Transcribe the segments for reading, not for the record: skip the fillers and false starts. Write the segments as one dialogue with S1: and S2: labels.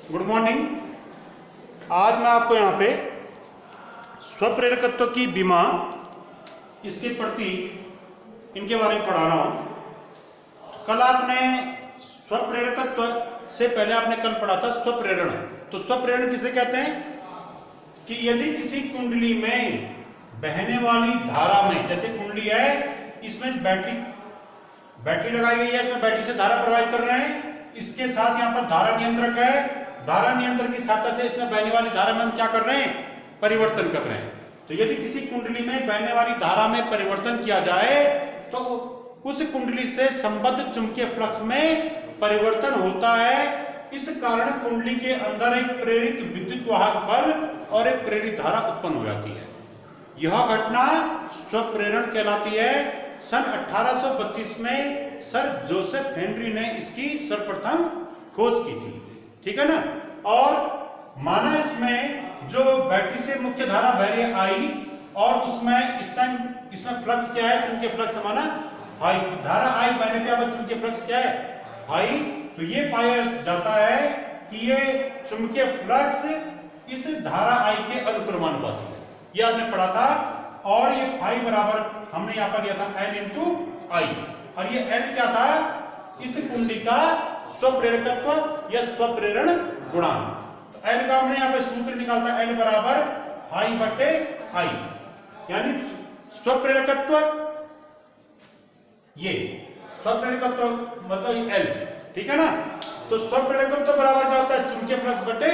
S1: Good morning. आज मैं आपको यहाँ पे स्वप्रेरकत्व की बीमा, इसके प्रतीक, इनके बारे में पढ़ा रहा हूँ। कल आपने स्वप्रेरकत्व से पहले आपने कल पढ़ा था स्वप्रेरण। तो स्वप्रेरण किसे कहते हैं कि यदि किसी कुंडली में बहने वाली धारा में, जैसे कुंडली है, इसमें बैटरी लगाई गई है, इसमें बैटरी से धारा प्रवाहित कर रहे हैं, इसके साथ यहाँ पर धारा नियंत्रक है। धारा नियंत्रक की सहायता से इसमें बहने वाली धारा में हम क्या कर रहे हैं, परिवर्तन कर रहे हैं। तो यदि किसी कुंडली में बहने वाली धारा में परिवर्तन किया जाए तो उस कुंडली से संबद्ध चुंबकीय फ्लक्स में परिवर्तन होता है। इस कारण कुंडली के अंदर एक प्रेरित विद्युत वाहक बल और एक प्रेरित धारा उत्पन्न हो जाती है। यह घटना स्वप्रेरण कहलाती है। सन 1832 में सर जोसेफ हेनरी ने इसकी सर्वप्रथम खोज की थी, ठीक है ना। और माना इसमें जो बैटरी से मुख्य धारा बह रही आई, और उसमें इस टाइम इसमें फ्लक्स क्या है, चुंबकीय फ्लक्स हमारा हाई, धारा आई बहने पे अब चुंबकीय फ्लक्स क्या है, हाई। तो ये पाया जाता है कि ये चुंबकीय फ्लक्स इस धारा आई के अनुक्रमानुपाती है। ये आपने पढ़ा था। और ये फाई बराबर हमने यहाँ पर लिया था L इंटू आई, और ये L क्या था, इस कुंडली का स्वप्रेरकत्व या स्वप्रेरण गुणांक। तो L का हमने यहाँ पे सूत्र निकालता है, L बराबर आई बटे आई, यानी स्वप्रेरकत्व, ये स्वप्रेरकत्व मतलब L, ठीक है ना। तो स्वप्रेरकत्व बराबर क्या होता है, चुंबकीय फ्लक्स बटे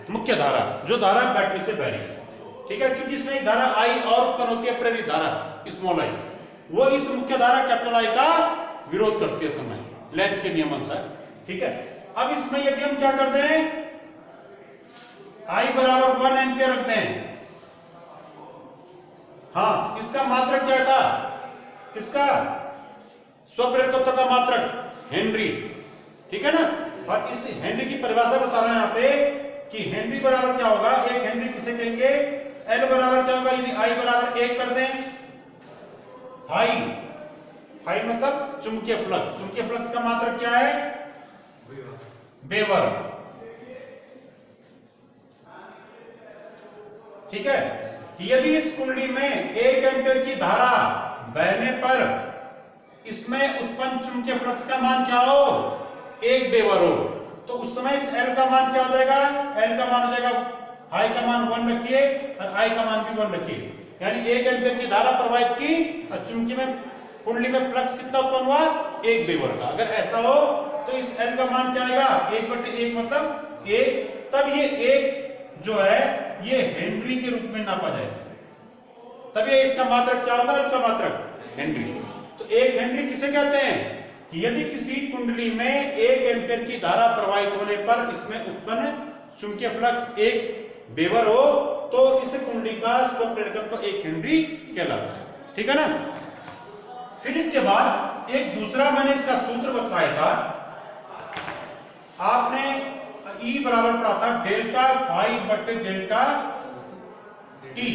S1: मुख्य धारा, जो धारा बैटरी से बह रही है, ठीक है। क्योंकि इसमें एक धारा आई और उत्पन्न होती है, प्रेरित धारा स्मॉल आई, वो इस मुख्य धारा कैपिटल आई का विरोध करती है समय लेंज के नियम अनुसार, ठीक है। अब इसमें यदि हम क्या करते हैं, आई बराबर 1 एम्पियर रखते हैं। हाँ, इसका मात्रक क्या था, किसका, स्वप्रेरकत्व का मात्रक हेनरी, ठीक है ना। और इस हेनरी की परिभाषा बता रहे हैं यहाँ पे कि हेनरी बराबर क्या होगा, एक हेनरी किसे कहेंगे, L बराबर क्या होगा, यदि I बराबर 1 कर दें, फाई मतलब चुंबकीय फ्लक्स, चुंबकीय फ्लक्स का मात्रक क्या है, वेबर, ठीक है। कि यदि इस कुंडली में 1 एम्पियर की धारा बहने पर इसमें उत्पन्न चुंबकीय फ्लक्स का मान क्या हो, 1 वेबर हो, तो उस समय इस L का मान क्या हो जाएगा, L का मान हो जाएगा, I का मान 1 रखिए और I का मान भी 1 रखिए, यानी 1 एम्पियर की धारा प्रवाहित की और चुंबकीय में कुंडली में फ्लक्स कितना उत्पन्न हुआ, 1 वेबर का। अगर ऐसा हो तो इस L का मान क्या आएगा, 1/1 मतलब 1। तब ये 1 जो है ये हेनरी के रूप में नापा जाएगा, तब ये इसका मात्रक क्या होगा, L का मात्रक हेनरी। तो 1 हेनरी किसे कहते हैं कि यदि किसी कुंडली में 1 एम्पियर की धारा प्रवाहित होने पर इसमें उत्पन्न चुंबकीय फ्लक्स 1 वेबर हो तो इस कुंडली का स्वप्रेरकत्व 1 हेनरी कहलाता है, ठीक है ना। फिर इसके बाद एक दूसरा मैंने इसका सूत्र बताया था, आपने E बराबर पढ़ा था डेल्टा फाई बटे डेल्टा टी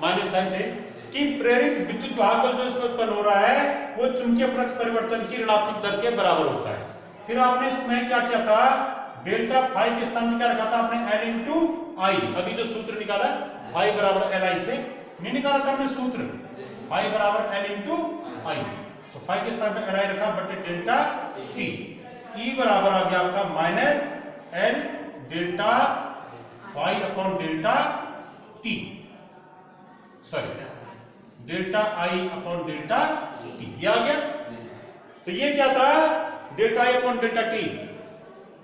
S1: माइनस साइन से, कि प्रेरित विद्युत वाहक बल जो इसमें उत्पन्न हो रहा है वो चुंबकीय फ्लक्स परिवर्तन की ऋणात्मक दर के बराबर होता है। फिर आपने इसमें क्या किया था, डेल्टा फाई के स्थान में क्या रखा था आपने, L इंटू आई। अभी जो सूत्र निकाला फाई बराबर L आई से नहीं निकाला था हमने सूत्र, फाई बराबर L इंटू आई, तो फाई के स्थान पे L आई रखा बटे डेल्टा टी। E बराबर आ गया आपका minus L delta phi upon delta T, sorry delta I upon delta T, ये आ गया। तो ये क्या था, delta I upon delta T,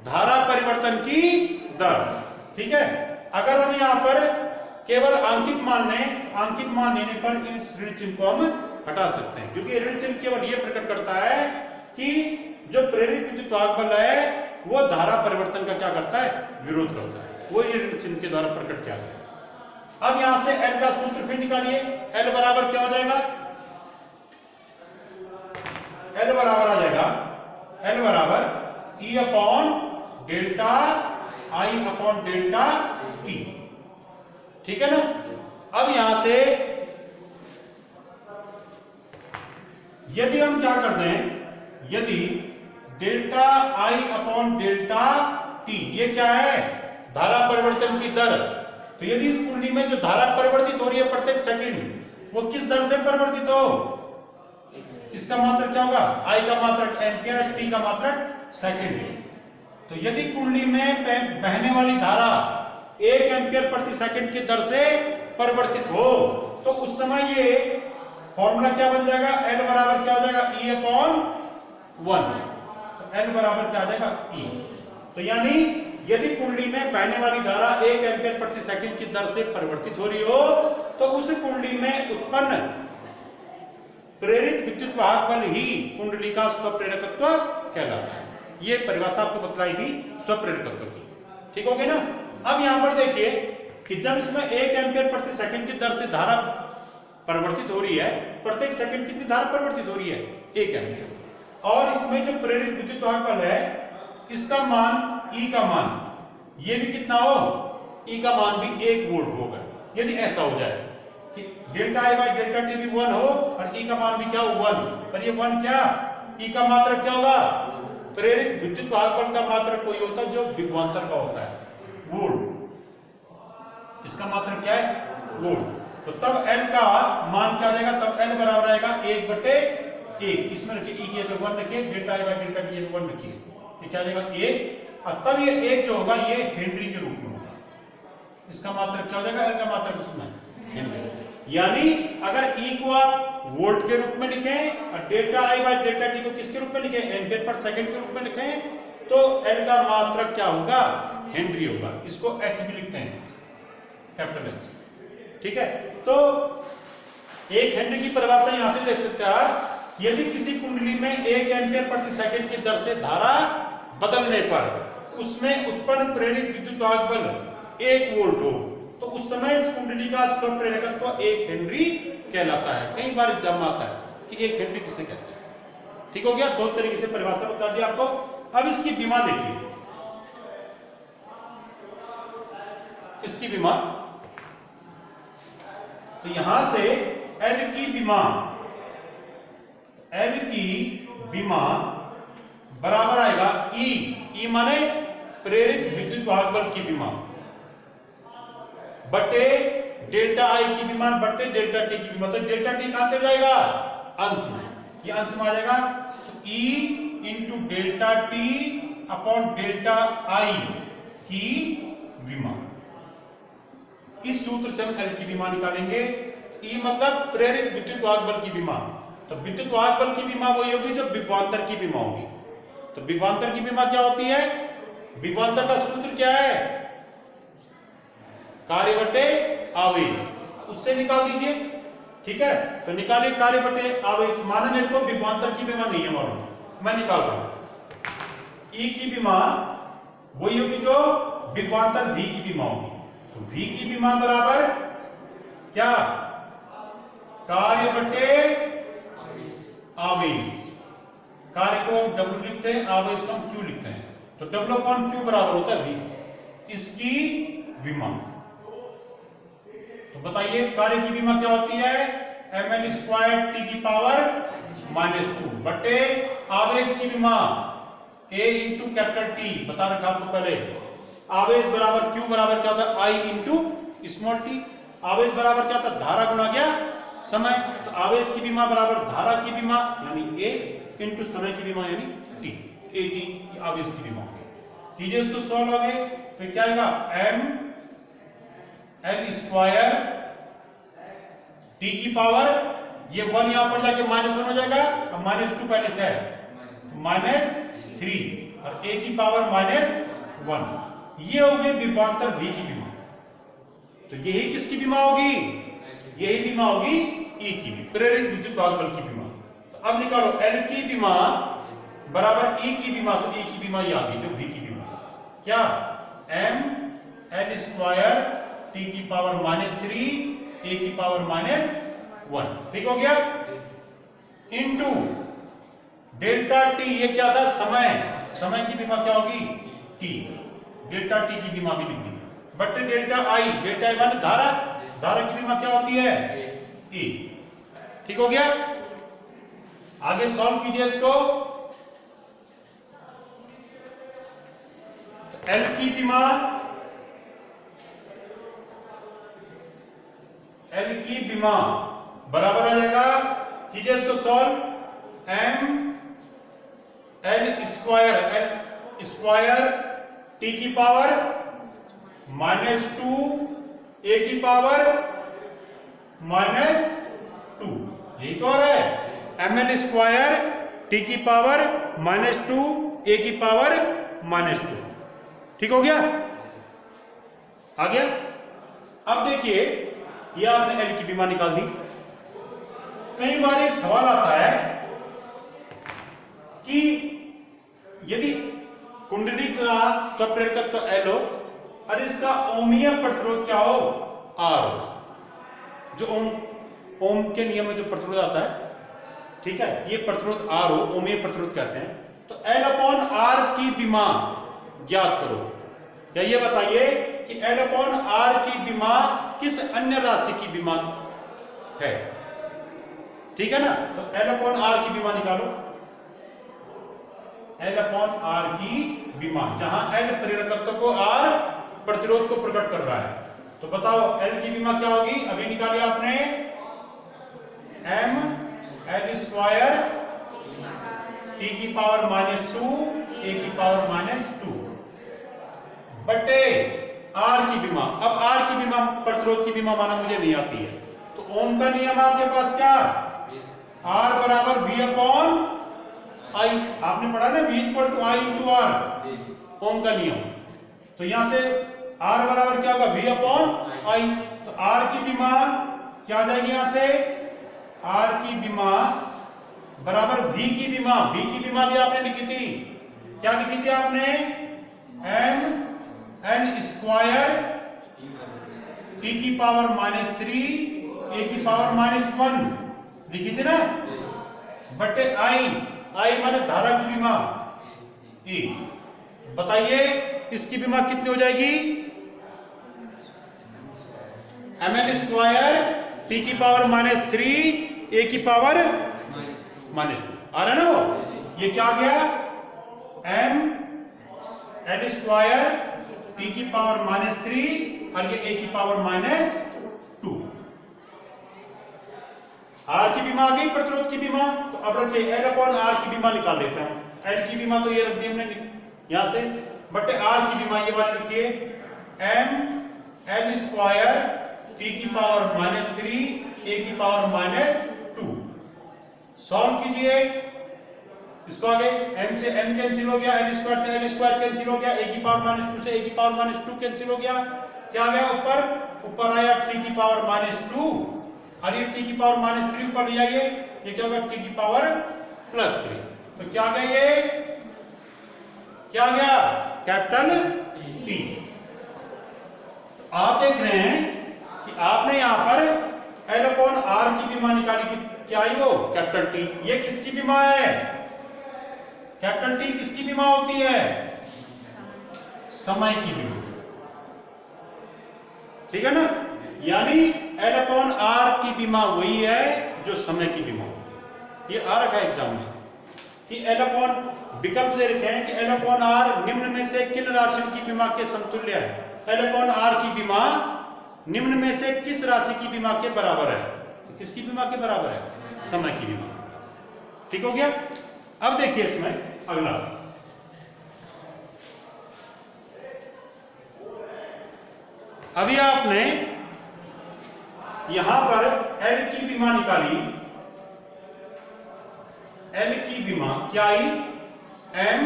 S1: धारा परिवर्तन की दर, ठीक है। अगर हम यहाँ पर केवल आंकिक मान लेने पर इस ऋण चिन्ह को हम हटा सकते हैं, क्योंकि ऋण चिन्ह केवल ये प्रकट करता है कि जो प्रेरित विद्युत वाहक बल है वो धारा परिवर्तन का क्या करता है, विरोध करता है, वो ये ऋण चिन्ह के द्वारा प्रकट किया गया। अब यहां से L का सूत्र फिर निकालिए, L बराबर क्या हो जाएगा, L बराबर आ जाएगा, L बराबर E upon delta I upon delta T, ठीक है ना। अब यहां से यदि हम क्या कर दें, यदि delta I upon delta T, ये क्या है? धारा परिवर्तन की दर। तो यदि इस कुंडली में जो धारा परिवर्तित हो रही है प्रत्येक सेकंड, वो किस दर से परिवर्तित हो? इसका मात्रक क्या होगा? आई का मात्रक एम्पियर, टी का मात्रक सेकंड। तो यदि कुंडली में बहने वाली धारा 1 एम्पियर प्रति सेकंड की दर से परिवर्तित हो, तो उस समय ये फॉर्मूला क्या बन जाएगा? L बराबर क्या हो जाएगा? E upon 1। तो L बराबर क्या आ जाएगा? E। तो यानी यदि कुंडली में बहने वाली धारा 1 एम्पियर प्रति सेकंड की दर से परिवर्तित हो रही हो, तो उस कुंडली में उत्पन्न प्रेरित विद्युत वाहक बल ही कुंडली का स्वप्रेरकत्व कहलाता है। ये परिभाषा आपको बतलाई थी स्वप्रेरकत्व की। ठीक हो गया ना? अब यहां पर देखिए कि जब इसमें 1 एम्पियर प्रति सेकंड की दर से धारा परिवर्तित हो रही है, प्रत्येक सेकंड कितनी धारा परिवर्तित हो रही है? 1 एम्पियर। और इसमें जो प्रेरित विद्युत वाहक बल है, इसका मान E का मान, ये भी कितना हो? E का मान भी 1 वोल्ट होगा। यदि ऐसा हो जाए कि delta I by delta T भी 1 हो और E का मान भी क्या हो? 1। पर ये 1 क्या? E का मात्रक क्या होगा? प्रेरित विद्युत वाहक बल का मात्रक कोई होता है जो विभवांतर का होता है, वोल्ट। इसका मात्रक क्या है? वोल्ट। तो तब L का मान क्या देगा? तब L बराबर आएगा 1/1। इसमें रखिए E की जगह 1 रखिए, delta I by delta T 1 रखिए, ये क्या जाएगा? 1। और तब ये 1 जो होगा ये हेनरी के रूप में होगा। इसका मात्रक क्या हो जाएगा? L का मात्रक उसमें हेनरी। यानी अगर E को आप वोल्ट के रूप में लिखें और delta I by delta T को किसके रूप में लिखें? एम्पियर पर सेकंड के रूप में लिखें, तो L का मात्रक क्या होगा? हेनरी होगा। इसको H भी लिखते हैं, कैपिटल H। ठीक है? तो 1 हेनरी की परिभाषा यहां से देख सकते हैं। यदि किसी कुंडली में 1 एम्पियर प्रति सेकंड की दर से धारा बदलने पर उसमें उत्पन्न प्रेरित विद्युत वाहक बल 1 वोल्ट हो, तो उस समय इस कुंडली का स्वप्रेरकत्व 1 हेनरी कहलाता है। कई बार एग्जाम में आता है कि 1 हेनरी किसे कहते हैं। ठीक हो गया? 2 तरीके से परिभाषा बता दी आपको। अब इसकी विमा देखिए, इसकी विमा, तो यहां से L की विमा, L की विमा बराबर आएगा E माने प्रेरित विद्युत वाहक बल की विमा बटे डेल्टा आई की विमा बटे डेल्टा टी की विमा। तो डेल्टा टी कहां से जाएगा? अंश में। ये अंश में आ जाएगा। तो E into delta T upon delta आई की विमा। इस सूत्र से हम L की विमा निकालेंगे। E मतलब प्रेरित विद्युत वाहक बल की विमा। तो विद्युत वाहक बल की विमा वही होगी जो विभवांतर की विमा होगी। तो विभवांतर की विमा क्या होती है? विभवांतर का सूत्र क्या है? कार्य बटे आवेश। उससे निकाल दीजिए। ठीक है? तो निकालिए कार्य बटे आवेश। माने मेरे को विभवांतर की विमा नहीं है मालूम, मैं निकाल रहा हूं। E की विमा वही होगी जो विभवांतर V की विमा होगी। तो V की विमा बराबर क्या? कार्य बटे आवेश। कार्य को हम W लिखते हैं, आवेश को हम Q लिखते हैं। तो W अपॉन Q बराबर होता है V। इसकी विमा, तो बताइए कार्य की विमा क्या होती है? ml स्क्वायर टी की पावर -2 बटे आवेश की विमा A इंटू कैपिटल T। बता रखा आपको पहले। आवेश बराबर Q बराबर क्या होता है? I into small t। आवेश बराबर क्या होता है? धारा गुणा गया समय। तो आवेश की विमा बराबर धारा की विमा यानी A इंटू समय की विमा यानी T। AT आवेश की विमा। कीजिए इसको सॉल्व हो गए, तो क्या आएगा? ml स्क्वायर टी की पावर, ये 1 यहां पर जाके -1 हो जाएगा और -2 पहले से है, -3 और A की पावर -1। ये हो गई विभवांतर V की विमा। तो यही किसकी विमा होगी? यही विमा होगी E की, प्रेरित विद्युत वाहक बल की विमा। तो अब निकालो L की विमा बराबर E की विमा। तो E की विमा ये आ गई जो V की विमा। क्या? ml स्क्वायर टी की पावर -3 A की पावर -1। ठीक हो गया? इंटू डेल्टा टी, ये क्या था? समय। समय की विमा क्या होगी? T। डेल्टा टी की विमा भी लिख दी बटे डेल्टा आई। डेल्टा आई माने धारा। धारा की विमा क्या होती है? E। ठीक हो गया? आगे सॉल्व कीजिए इसको। एल की विमा, एल की विमा बराबर आ जाएगा, कीजिए इसको solve, M L square T की पावर -2 ए की पावर -2, यही तो आ रहा है, एम एल स्क्वायर टी की पावर -2 ए की पावर -2। ठीक हो गया? आ गया? अब देखिए ये आपने एल की विमा निकाल दी। कई बार एक सवाल आता है कि यदि कुंडली का स्वप्रेरकत्व एल हो और इसका ओमीय प्रतिरोध क्या हो, आर हो, जो ओम के नियम में जो प्रतिरोध आता है, ठीक है, ये प्रतिरोध आर हो, ओमीय प्रतिरोध कहते हैं। तो एल अपॉन आर की विमा ज्ञात करो, या ये बताइए कि एल अपॉन आर की विमा किस अन्य राशि की विमा है। ठीक है ना? तो एल अपॉन आर की विमा निकालो, एल अपॉन आर की विमा, जहां एल प्रेरकत्व को, आर प्रतिरोध को प्रकट कर रहा है। तो बताओ एल की विमा क्या होगी, अभी निकाली आपने, एम एल स्क्वायर टी की पावर -2 ए की पावर -2 बटे आर की विमा। अब आर की विमा प्रतिरोध की विमा माना मुझे नहीं आती है, तो ओम का नियम आपके पास क्या, आर बराबर V अपॉन आई, आपने पढ़ा ना, V equal to I into R, Ohm का नियम। तो यहां से आर बराबर क्या होगा, V अपॉन आई। तो आर की विमा क्या आ जाएगी, यहां से आर की विमा बराबर V की विमा, V की विमा भी आपने लिखी थी, क्या लिखी थी आपने, एम एन स्क्वायर टी की पावर -3 ए की पावर -1 लिखी थी ना, बटे आई, आई माने धारा की विमा ई। बताइए इसकी विमा कितनी हो जाएगी, एम एल स्क्वायर टी की पावर -3 ए की पावर -2, आ रहा है ना वो, ये क्या आ गया, एम एल स्क्वायर टी की पावर -3 और ये ए की पावर -2। आर की बीमा आ गई, प्रतिरोध की बीमा। तो अब रखिए एल अपॉन आर की बीमा निकाल देता हूं। एल की बीमा तो ये रख दी हमने यहां से, बटे आर की बीमा ये वाली रखिए, एम एल स्क्वायर टी की पावर -3 ए की पावर -2। सॉल्व कीजिए इसको, आगे m से m कैंसिल हो गया, l स्क्वायर से l स्क्वायर कैंसिल हो गया, a की पावर -2 से a की पावर -2 कैंसिल हो गया। क्या आ गया ऊपर आया t की पावर -2 और ये t की पावर -3 ऊपर ले जाइए, ये क्या होगा t की पावर +3। तो क्या आ गया, ये क्या आ गया, कैपिटल T। आप देख रहे हैं कि आपने यहां पर L अपॉन R की बीमा निकाली, क्या आई वो, कैपिटल T। ये किसकी बीमा है, कैपिटल T किसकी बीमा होती है, समय की बीमा, ठीक है ना। यानी L अपॉन R की बीमा वही है जो समय की बीमा होती है। ये आ रखा है एग्जाम में कि L अपॉन, विकल्प दे रखे हैं कि L अपॉन R निम्न में से किन राशियों की बीमा के समतुल्य है। L अपॉन R की बीमा निम्न में से किस राशि की बीमा के बराबर है, तो किसकी बीमा के बराबर है, समय की बीमा। ठीक हो गया। अब देखिए इसमें अगला, अभी आपने यहां पर L की बीमा निकाली, L की बीमा क्या आई, m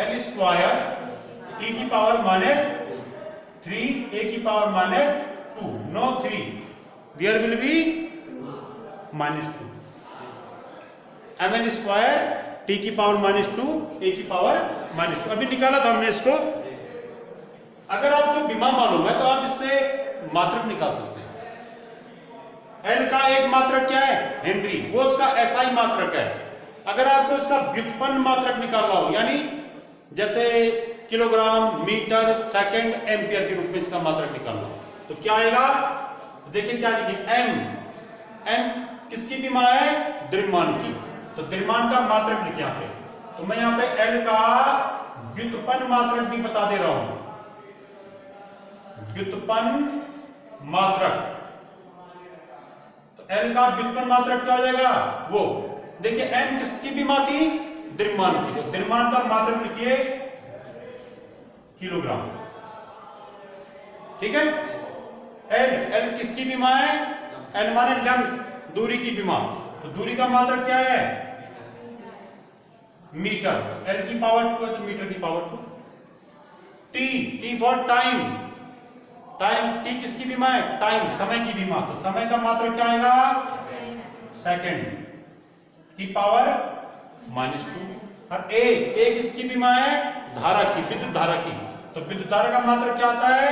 S1: L स्क्वायर t की पावर -3 a की power -2, no 3, there will be -2, m L square t की पावर -2 a की पावर -2। अभी निकाला था हमने इसको। अगर आपको बीमा मालूम है तो आप इससे मात्रक निकाल सकते हैं। L का एक मात्रक क्या है, हेनरी, वो उसका SI मात्रक है। अगर आपको इसका व्युत्पन्न मात्रक निकालना हो, यानी जैसे किलोग्राम, मीटर, सेकंड, एम्पियर के रूप में इसका मात्रक निकालना हो, तो क्या आएगा, देखिए क्या लिखिए, m किसकी बीमा है, द्रव्यमान की, तो द्रव्यमान का मात्रक लिखे यहाँ पे। तो मैं यहाँ पे L का व्युत्पन्न मात्रक भी बता दे रहा हूं, व्युत्पन्न मात्रक। तो एल का व्युत्पन्न मात्रक क्या हो जाएगा? वो देखिए एन किसकी विमा थी? द्रव्यमान की। तो द्रव्यमान का मात्रक लिखिए किलोग्राम, ठीक है। एल किसकी विमा है? एल माने लेंथ, दूरी की विमा। तो दूरी का मात्रक क्या है? मीटर। एल की पावर 2 है तो मीटर की power 2। T for time, T किसकी विमा है? टाइम, समय की विमा। तो समय का मात्रक क्या आएगा? सेकंड की पावर -2। और ए किसकी विमा है? धारा की, विद्युत धारा की। तो विद्युत धारा का मात्रक क्या आता है?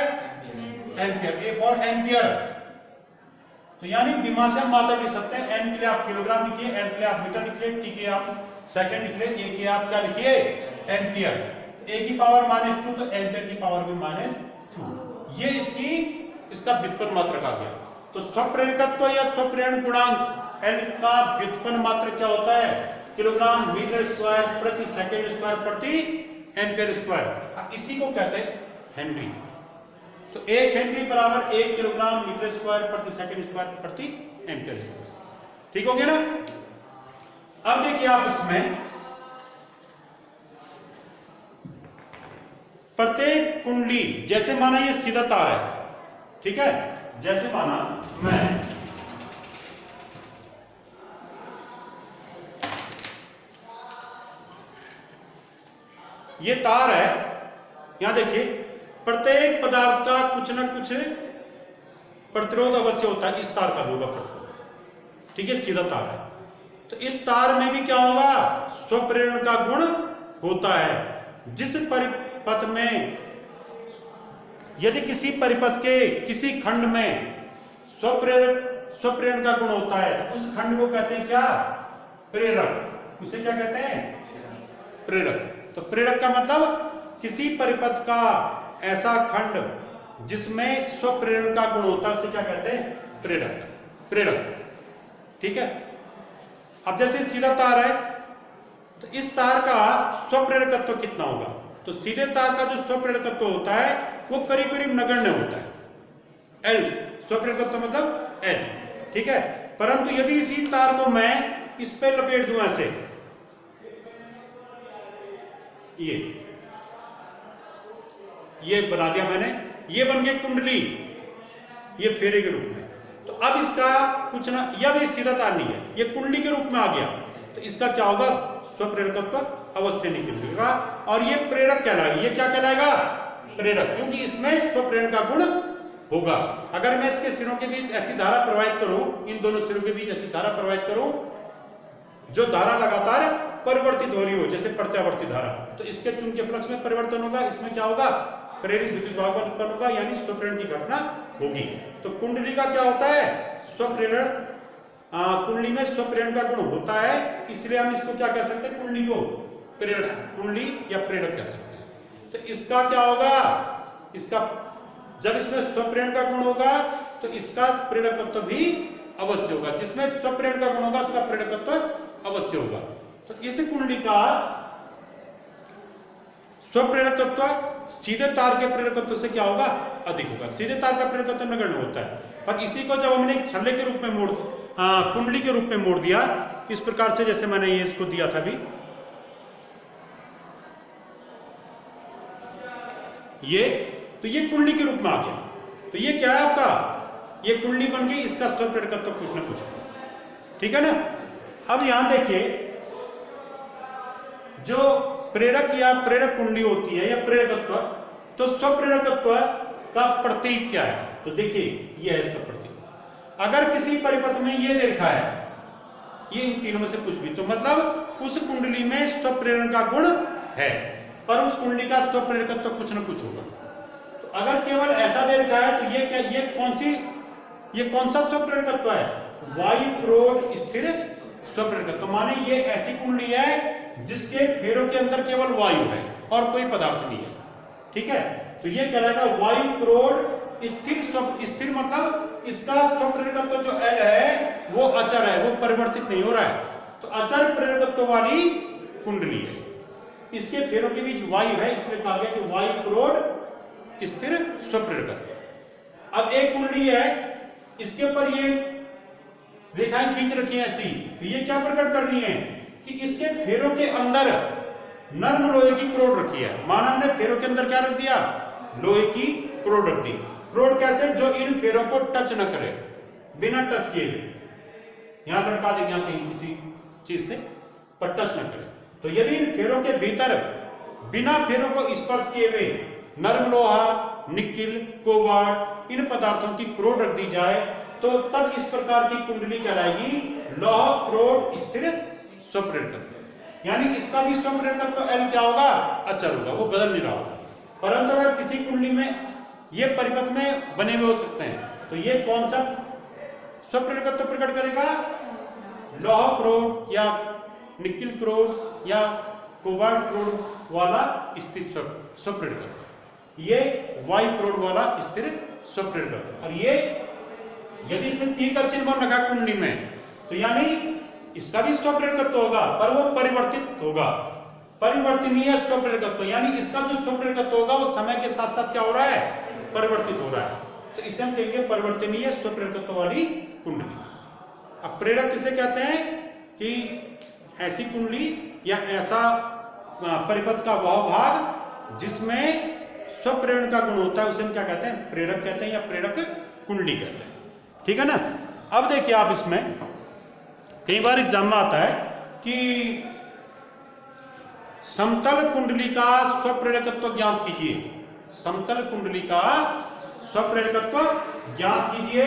S1: एम्पियर। A for ampere. तो यानी विमा से हम मात्रक लिख सकते हैं। एन के लिए आप किलोग्राम लिखिए, एल के लिए आप मीटर लिखिए, टी के आप सेकंड लिखिए, ए के आप क्या लिखिए? एम्पियर। ए की पावर -2 तो एम्पियर की पावर भी -2। ये इसका व्युत्पन्न मात्रक आ गया। तो स्वप्रेरकत्व या स्वप्रेरण गुणांक एल का व्युत्पन्न मात्रक क्या होता है? किलोग्राम मीटर स्क्वायर प्रति सेकंड स्क्वायर प्रति एम्पियर स्क्वायर। इसी को कहते हैं हेनरी। तो 1 हेनरी बराबर 1 किलोग्राम मीटर स्क्वायर प्रति सेकंड स्क्वायर प्रति एम्पियर स्क्वायर। ठीक हो गया ना? अब देखिए आप इसमें प्रत्येक कुंडली, जैसे माना ये सीधा तार है, ठीक है। जैसे माना मैं ये तार है, यहां देखिए प्रत्येक पदार्थ का कुछ ना कुछ प्रतिरोध अवश्य होता है। इस तार का भी होगा प्रतिरोध, ठीक है, सीधा तार है। तो इस तार में भी क्या होगा? स्वप्रेरण का गुण होता है। जिस परिपथ में, यदि किसी परिपथ के किसी खंड में स्वप्रेरण का गुण होता है तो उस खंड को कहते हैं क्या? प्रेरक। उसे क्या कहते हैं? प्रेरक। तो प्रेरक का मतलब किसी परिपथ का ऐसा खंड जिसमें स्वप्रेरण का गुण होता है उसे क्या कहते हैं? प्रेरक। ठीक है। अब जैसे सीधा तार है तो इस तार का स्वप्रेरकत्व कितना होगा? तो सीधे तार का जो स्वप्रेरकत्व होता है वो करीब करीब नगण्य होता है। एल स्वप्रेरकत्व मतलब एल, ठीक है। परंतु यदि इसी तार को मैं इस पे लपेट दूं ऐसे, ये बना दिया मैंने, ये बन गई कुंडली, ये फेरे के रूप में। तो अब इसका कुछ ना, यह भी सीधा तार नहीं है, ये कुंडली के रूप में आ गया। तो इसका क्या होगा? स्वप्रेरकत्व अवश्य निकलेगा और ये प्रेरक कहलाएगा। ये क्या कहलाएगा? प्रेरक, क्योंकि इसमें स्वप्रेरण का गुण होगा। अगर मैं इसके सिरों के बीच ऐसी धारा प्रवाहित करूं, इन दोनों सिरों के बीच ऐसी धारा प्रवाहित करूं जो धारा लगातार परिवर्तित हो रही हो, जैसे प्रत्यावर्ती धारा, तो इसके चुंबकीय फ्लक्स में परिवर्तन होगा। इसमें क्या होगा? प्रेरित विद्युत वाहक उत्पन्न होगा, यानी स्वप्रेरण की घटना होगी। तो कुंडली का क्या होता है? स्वप्रेरण। कुंडली में स्वप्रेरण का गुण होता है, इसलिए हम इसको क्या कह सकते हैं? कुंडली को प्रेरक, कुंडली या प्रेरक कह सकते हैं। तो इसका क्या होगा? इसका जब इसमें स्वप्रेरण का गुण होगा तो इसका प्रेरकत्व भी अवश्य होगा। जिसमें स्वप्रेरण का गुण होगा उसका प्रेरकत्व अवश्य होगा। तो इस कुंडली का स्वप्रेरकत्व सीधे तार के प्रेरकत्व से क्या होगा? अधिक होगा। सीधे तार का प्रेरकत्व नगण्य होता है, पर इसी को जब हमने छल्ले के रूप में कुंडली के रूप में मोड़ दिया, इस प्रकार से जैसे मैंने ये इसको दिया था अभी, तो ये कुंडली के रूप में आ गया। तो ये क्या है आपका? ये कुंडली बन गई, इसका स्वप्रेरकत्व कुछ ना कुछ, ठीक है ना। अब यहां देखिए, जो प्रेरक या प्रेरक कुंडली होती है या प्रेरकत्व, तो स्वप्रेरकत्व का प्रतीक क्या है? तो देखिए ये है इसका प्रतीक। अगर किसी परिपथ में ये दे रखा है, ये इन तीनों में से कुछ भी, तो मतलब उस कुंडली में स्वप्रेरण का गुण है, पर उस कुंडली का स्वप्रेरकत्व कुछ ना कुछ होगा। तो अगर केवल ऐसा दे रखा है तो ये क्या, ये कौन सा स्वप्रेरकत्व है? वायु प्रोड स्थिर स्वप्रेरकत्व। माने ये ऐसी कुंडली है जिसके फेरों के अंदर केवल वायु है और कोई पदार्थ नहीं है, ठीक है। तो ये कहलाएगा वायु प्रोड स्थिर मतलब इसका स्वप्रेरकत्व जो L है वो अचर है, वो परिवर्तित नहीं हो रहा है। तो अचर प्रेरकत्व वाली कुंडली है, इसके फेरों के बीच वायु है, इसलिए कहा गया कि वायु प्रोड स्थिर स्वप्रेरक। अब एक कुंडली है, इसके ऊपर ये रेखाएं खींच रखी हैं ऐसी, तो ये क्या प्रकट कर रही हैं कि इसके फेरों के अंदर नर्म लोहे की क्रोड रखी है। माना हमने फेरों के अंदर क्या रख दिया, लोहे की क्रोड रख दी। क्रोड कैसे, जो इन फेरों को टच न करे, बिना टच किए। यहां लटका देंगे हम कहीं किसी चीज से, पर टच न करे। तो यदि इन फेरों के भीतर बिना फेरों को स्पर्श किए हुए नर्म लोहा, निकिल, कोबाल्ट इन पदार्थों की क्रोड रख दी जाए, तो तब इस प्रकार की कुंडली कहलाएगी लौह क्रोड स्थिर स्वप्रेरकत्व। यानी इसका भी स्वप्रेरकत्व तो L क्या होगा, अचर होगा, वो बदल नहीं रहा होगा। परंतु अगर किसी कुंडली में ये परिपथ में बने हुए हो सकते हैं, तो ये कौन सा स्वप्रेरकत्व प्रकट करेगा, लौह क्रोड या निकिल क्रोड या कोबाल्ट क्रोड वाला स्थिर स्वप्रेरकत्व, ये वायु क्रोड वाला स्थिर स्वप्रेरकत्व। और ये यदि इसमें तीर का चिन्ह बन रखा कुंडली में, तो यानी इसका भी स्वप्रेरकत्व होगा, पर वो परिवर्तित होगा, परिवर्तनीय स्वप्रेरकत्व। यानी इसका जो स्वप्रेरकत्व होगा वो समय के साथ साथ क्या हो रहा है, परिवर्तित हो रहा है। तो इसे हम कहेंगे परिवर्तनीय स्वप्रेरकत्व वाली कुंडली। अब प्रेरक किसे कहते हैं कि ऐसी कुंडली या ऐसा परिपथ का वह भाग जिसमें स्वप्रेरण का गुण होता है, उसे हम क्या कहते हैं, प्रेरक कहते हैं या प्रेरक कुंडली कहते हैं। ठीक है ना। अब देखिए आप इसमें कई बार एग्जाम में आता है कि समतल कुंडली का स्वप्रेरकत्व ज्ञात कीजिए, समतल कुंडली का स्वप्रेरकत्व ज्ञात कीजिए।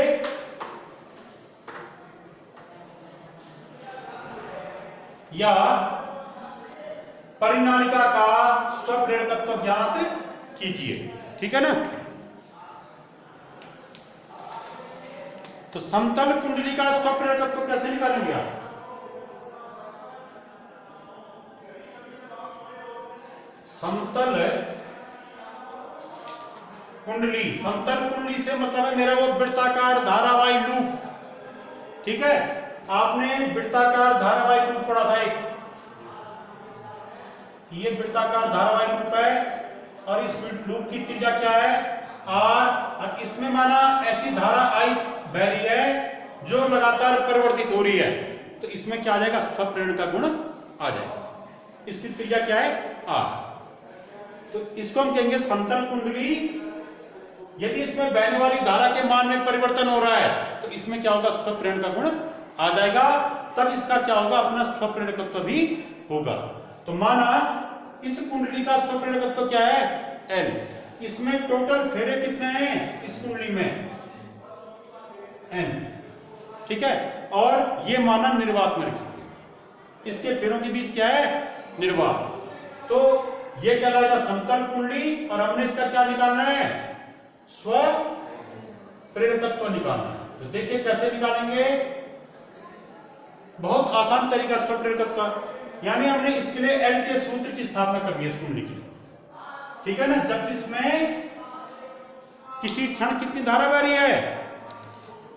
S1: या परिनालिका का स्वप्रेरकत्व ज्ञात कीजिए। ठीक है ना। तो समतल कुंडली का स्वप्रेरकत्व कैसे निकालेंगे आप, समतल कुंडली, समतल कुंडली से मतलब है मेरा वो वृत्ताकार धारावाही लूप। ठीक है, आपने वृत्ताकार धारावाही लूप पढ़ा था एक, ये वृत्ताकार धारावाही लूप है और इस लूप की त्रिज्या क्या है, R। और इसमें माना ऐसी धारा I बह रही है जो लगातार परिवर्तित हो रही है, तो इसमें क्या आ जाएगा, स्वप्रेरण का गुण आ जाएगा। इसकी त्रिज्या क्या है, R। तो इसको हम कहेंगे समतल कुंडली। यदि इसमें बहने वाली धारा के मान में परिवर्तन हो रहा है, तो इसमें क्या होगा, स्वप्रेरण का गुण आ जाएगा। तब इसका क्या होगा, अपना स्वप्रेरकत्व भी होगा। तो माना इस कुंडली का स्वप्रेरकत्व क्या है, L। इसमें टोटल फेरे कितने हैं इस कुंडली में, N। ठीक है, और ये माना निर्वात में रखिए, इसके फेरों के बीच क्या है, निर्वात। तो ये कहलाएगा समतल कुंडली। और हमने इसका क्या निकालना है, स्वप्रेरकत्व निकालना है। तो देखिए कैसे निकालेंगे, बहुत आसान तरीका स्वप्रेरकत्व। यानी हमने इसके लिए L के सूत्र की स्थापना करनी है इस कुंडली की। ठीक है ना। जब इसमें किसी क्षण कितनी धारा बह रही है,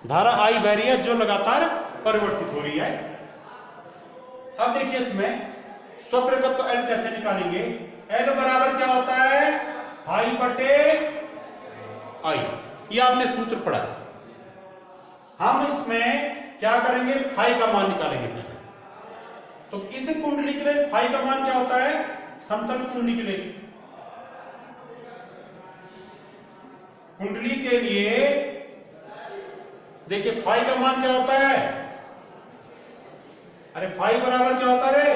S1: धारा I बह रही है जो लगातार परिवर्तित हो रही है। अब देखिए इसमें स्वप्रेरकत्व L कैसे निकालेंगे। L बराबर क्या होता है, I बटे I। ये आपने सूत्र पढ़ा है। हम इसमें क्या करेंगे, फाई का मान निकालेंगे पहले। तो इस कुंडली के लिए फाई का मान क्या होता है, समतल कुंडली के लिए, कुंडली के लिए देखिए फाई का मान क्या होता है, अरे फाई बराबर क्या होता है,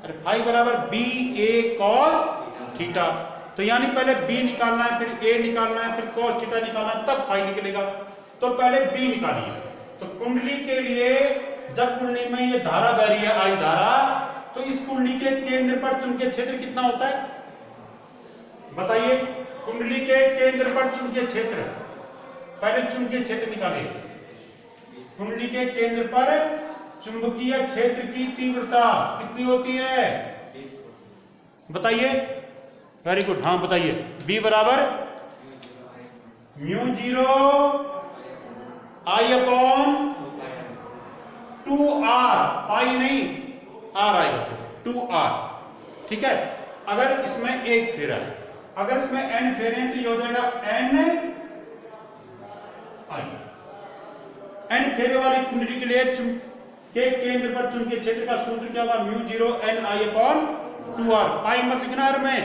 S1: अरे फाई बराबर बी ए कॉस थीटा। तो यानी पहले बी निकालना है, फिर ए निकालना है, फिर कॉस थीटा निकालना है, तब फाई निकलेगा। तो पहले बी निकालिए। तो कुंडली के लिए जब कुंडली में ये धारा बह रही है आई धारा, तो इस कुंडली के केंद्र पर चुंबकीय क्षेत्र कितना होता है बताइए। कुंडली के केंद्र पर चुंबकीय क्षेत्र, पहले चुंबकीय क्षेत्र निकालिए। कुंडली के केंद्र पर चुंबकीय क्षेत्र की तीव्रता कितनी होती है बताइए। वेरी गुड, हाँ बताइए। बी बराबर μ0 I/2R, पाई नहीं, आर आएगा, तो 2r, ठीक है। अगर इसमें एक फेरा है, अगर इसमें n फेरे हैं तो ये हो जाएगा n n फेरे वाली कुंडली के लिए के केंद्र पर चुंबकीय क्षेत्र का सूत्र क्या होगा, mu 0 n I upon 2r। पाई मत लिखना r में,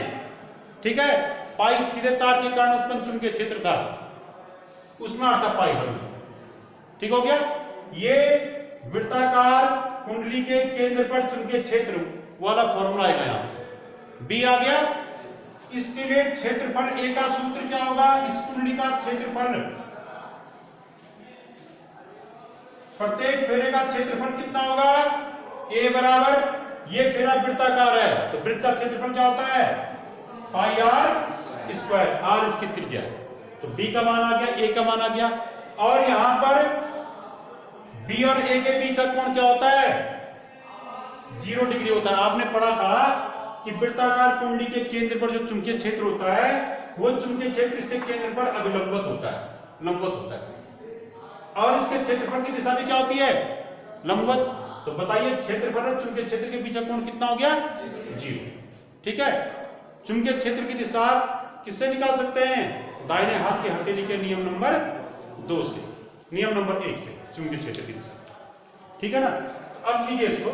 S1: ठीक है। पाई सीधे तार के कारण उत्पन्न चुंबकीय क्षेत्र था, उसमें आता पाई बन, ठीक हो गया। ये वृत्ताकार कुंडली के केंद्र पर चुंबकीय क्षेत्र वाला फॉर्मूला आएगा, यहाँ बी आ गया। इसके लिए क्षेत्रफल ए का सूत्र क्या होगा, इस कुंडली का क्षेत्रफल, प्रत्येक फेरे का क्षेत्रफल कितना होगा, ए बराबर, ये फेरा वृत्ताकार है तो वृत्त का क्षेत्रफल क्या होता है, पाई आर स्क्वायर, आर इसकी त्रिज्या है, तो बी का मान आ गया, ए का मान आ गया। और यहां पर बी और ए के बीच का कोण क्या होता है, 0 डिग्री होता है। आपने पढ़ा था कि वृत्ताकार कुंडली के केंद्र पर जो चुंबकीय क्षेत्र होता है वो चुंबकीय क्षेत्र इसके केंद्र पर अभिलंबवत होता है, लंबवत होता है, और इसके क्षेत्रफल की दिशा भी क्या होती है, लंबवत। तो बताइए क्षेत्रफल और चुंबकीय क्षेत्र के बीच का कोण कितना हो गया, 0, ठीक है। चुंबकीय क्षेत्र की दिशा किससे निकाल सकते हैं, दाहिने हाथ के हथेली के नियम नंबर 2 से, नियम नंबर 1 से चुंबकीय क्षेत्र की दिशा, ठीक है ना। अब कीजिए इसको,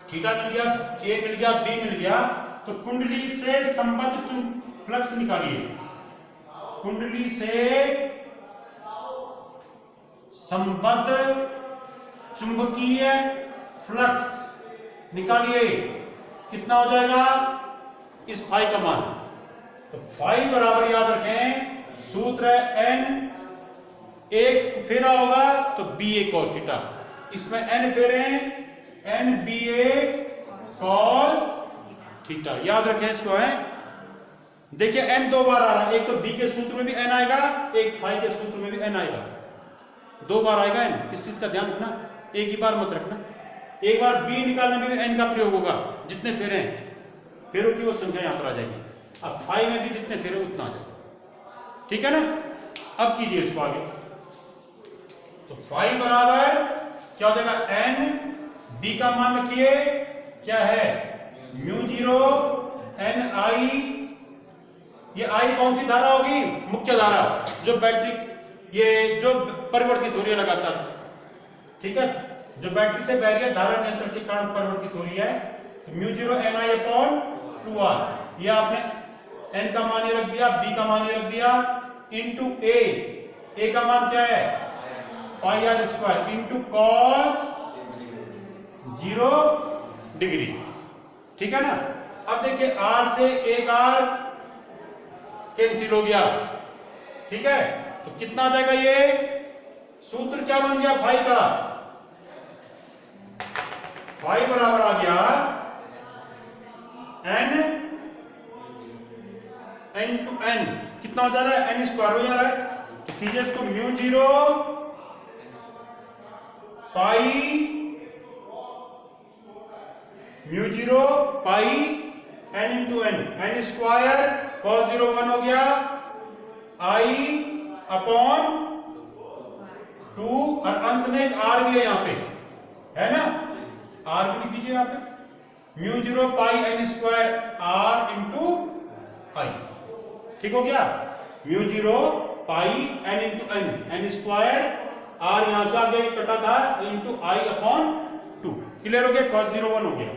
S1: थीटा मिल गया, ए मिल गया, बी मिल गया, तो कुंडली से संबद्ध फ्लक्स निकालिए, कुंडली से संबद्ध चुंबकीय फ्लक्स निकालिए, कितना हो जाएगा, इस फाई का मान, तो फाई बराबर याद रखें, सूत्र है n, एक फेरा होगा तो बी ए कॉस थीटा, इसमें n फेरे हैं, n बी ए कॉस थीटा, याद रखें इसको है। देखिए n 2 बार आ रहा है, एक तो b के सूत्र में भी n आएगा, एक फाई के सूत्र में भी n आएगा, 2 बार आएगा n, इस चीज का ध्यान रखना, एक ही बार मत रखना। एक बार b निकालने में भी n का प्रयोग होगा, जितने फेरे हैं फेरों की वो संख्या यहां पर आ जाएगी, अब फाई में भी जितने फेरे उतना आ जाएगा, ठीक है ना। अब कीजिए इसको आगे, तो फाई बराबर क्या हो जाएगा, n, b का मान रखिए क्या है, म्यू 0 n I, ये I कौन सी धारा होगी, मुख्य धारा, जो बैटरी, ये जो परिवर्तित हो रही है लगातार, ठीक है, जो बैटरी से बह रही है, धारा नियंत्रण के कारण परिवर्तित हो रही है, तो mu 0 n I upon 2r, ये आपने n का मान ये रख दिया, b का मान ये रख दिया, इंटू a का मान क्या है, pi R square into cos 0 degree, ठीक है ना। अब देखिए r से एक r कैंसिल हो गया, ठीक है, तो कितना आ जाएगा, ये सूत्र क्या बन गया फाई का, फाई बराबर आ गया n टू n, कितना हो जा रहा है, n स्क्वायर हो जा रहा है, तो कीजिए इसको, म्यू 0 पाई, म्यू 0 पाई n into n, n square cos 0 1 हो गया, I अपॉन 2, और अंश में एक r भी है यहाँ पे, है ना, r भी लिख दीजिए यहाँ पे, mu 0 pi n square r into I, ठीक हो गया, म्यू 0 पाई n into n square, r यहां से आगे कटा था, इंटू I अपॉन 2, क्लियर हो गया, cos 0 1 हो गया।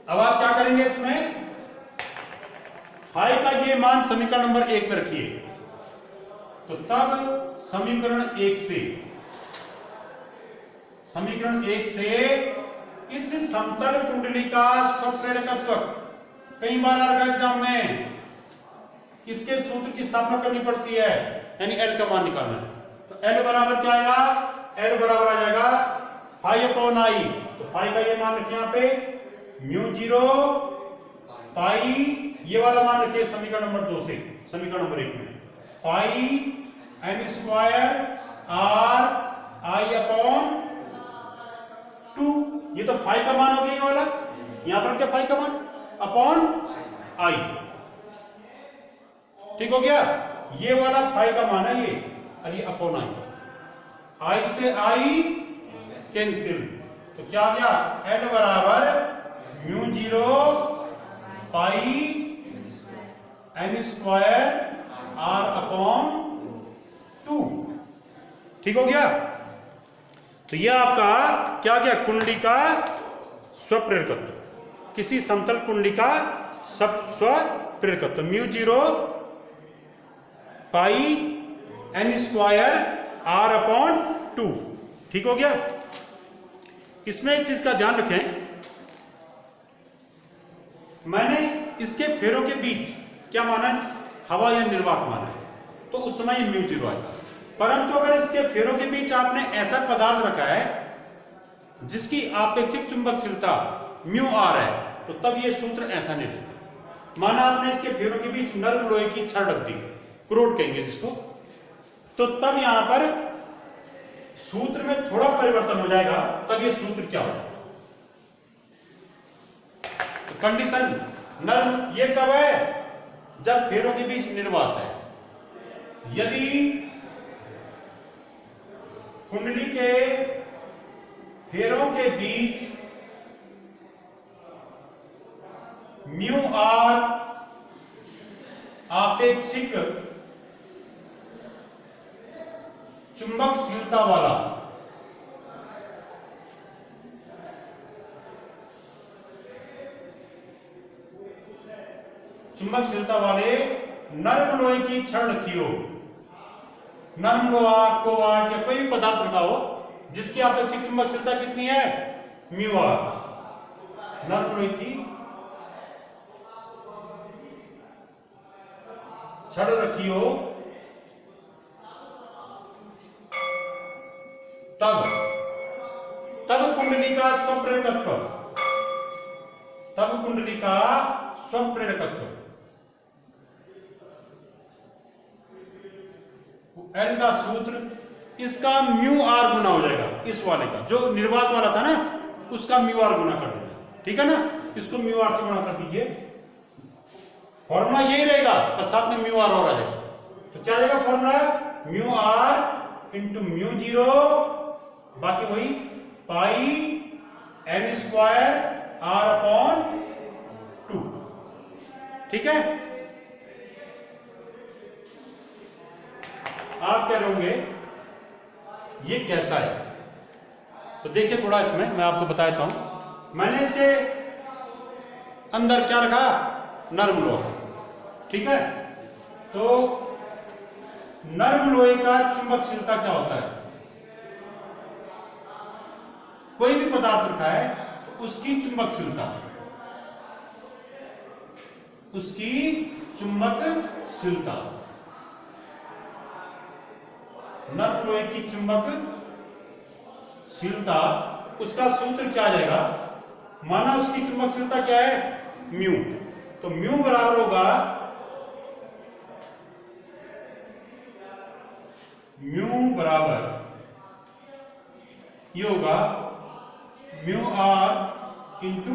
S1: अब आप क्या करेंगे, इसमें फाई का ये मान समीकरण नंबर 1 में रखिए, तो तब समीकरण 1 से, समीकरण 1 से इस समतल कुंडली का स्वप्रेरकत्व, कई बार आएगा एग्जाम में, इसके सूत्र की स्थापना करनी पड़ती है, यानी L का मान निकालना है, तो L बराबर क्या आएगा, L बराबर आ जाएगा फाई अपॉन I, तो फाई का ये मान रखिए यहाँ पे, म्यू 0 पाई, ये वाला मान रखिए समीकरण नंबर 2 से, समीकरण नंबर 1 में, पाई n square r I upon 2, ये तो फाई का मान हो गया, ये वाला, यहां पर क्या फाई का मान, अपॉन I, ठीक हो गया, ये वाला फाई का मान है ये, और ये अपॉन I, I से I कैंसिल, तो क्या आ गया, L बराबर म्यू 0 पाई n स्क्वायर r अपॉन 2। ठीक हो गया। तो यह आपका क्या गया, कुंडली का स्वप्रेरकत्व, किसी समतल कुंडली का स्वप्रेरकत्व म्यू 0 पाई n स्क्वायर r अपॉन 2। ठीक हो गया। इसमें एक चीज का ध्यान रखें, मैंने इसके फेरों के बीच क्या माना है, हवा या निर्वात माना है, तो उस समय ये म्यू 0 आएगा। परंतु अगर इसके फेरों के बीच आपने ऐसा पदार्थ रखा है जिसकी आपेक्षिक चुंबकशीलता म्यू r है, तो तब ये सूत्र ऐसा नहीं लगता। माना आपने इसके फेरों के बीच नर्म लोहे की छड़ रख दी, क्रोड कहेंगे जिसको, तो तब यहां पर सूत्र में थोड़ा परिवर्तन हो जाएगा। तब ये सूत्र क्या होगा, तो कंडीशन नर्म ये कब है, जब फेरों के बीच निर्वात है। यदि कुंडली के फेरों के बीच म्यू r आपेक्षिक चुंबकशीलता वाला वाले नर्म लोहे की छड़ रखी हो, नर्म लोहा, कोबाल्ट या कोई भी पदार्थ रखा हो जिसकी आपेक्षिक चुंबकशीलता कितनी है, म्यू r, नर्म लोहे की छड़ रखी हो, तब कुंडली का स्वप्रेरकत्व L का सूत्र इसका म्यू r गुना हो जाएगा, इस वाले का जो निर्वात वाला था ना उसका म्यू r गुना कर देना। ठीक है ना, इसको म्यू r से गुना कर दीजिए, फॉर्मूला यही रहेगा और साथ में म्यू r और आ जाएगा। तो क्या आ जाएगा formula, mu r into mu 0 बाकी वही पाई n स्क्वायर r अपॉन 2। ठीक है। आप कह रहे होंगे ये कैसा है, तो देखिए थोड़ा इसमें मैं आपको बता देता हूं। मैंने इसके अंदर क्या रखा, नर्म लोहा। ठीक है, तो नर्म लोहे का चुंबकशीलता क्या होता है, कोई भी पदार्थ रखा है तो उसकी चुंबकशीलता नर्म लोहे की चुंबकशीलता, उसका सूत्र क्या आ जाएगा, माना उसकी चुंबकशीलता क्या है, म्यू, तो म्यू बराबर होगा ये होगा म्यू r इंटू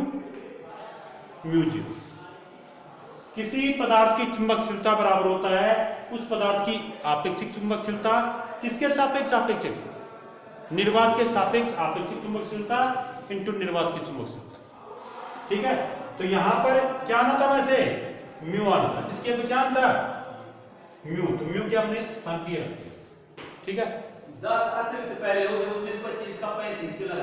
S1: म्यू 0। किसी पदार्थ की चुंबकशीलता बराबर होता है उस पदार्थ की आपेक्षिक चुंबकशीलता, किसके सापेक्ष, आपेक्षिक निर्वात के सापेक्ष आपेक्षिक चुंबकशीलता इंटू निर्वात की चुंबकशीलता। ठीक है, तो यहां पर क्या आना था, वैसे म्यू आना था, इसके अब क्या आना था, म्यू, तो म्यू के हमने स्थान पे रख दिया। ठीक है,
S2: 10 अतिरिक्त पहले हो, उसने 25 का 35 पे लगा।